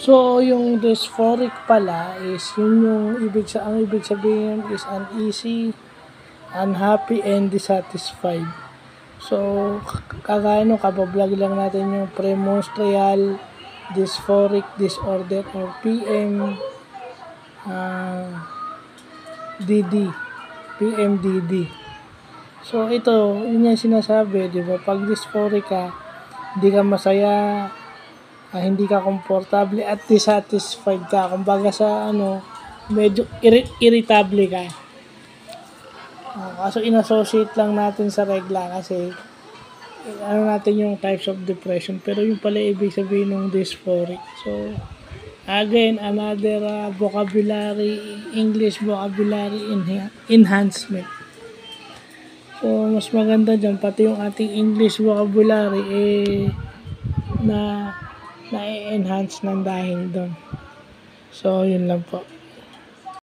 So, yung dysphoric pala is yun yung ang ibig sabihin is uneasy, unhappy, and dissatisfied. So, kagaya nung kabablog lang natin yung premenstrual dysphoric disorder or DD, PMDD. So, ito, yun yung sinasabi, di ba? Pag dysphoric ka, hindi ka masaya, hindi ka komportable at dissatisfied ka. Kumbaga sa medyo irritable ka. Kaso in-associate lang natin sa regla kasi natin yung types of depression, pero yung pala ibig sabihin ng dysphoric. So, again, another English vocabulary enhancement. So, mas maganda dyan, pati yung ating English vocabulary na-enhance ng dahil doon. So, yun lang po.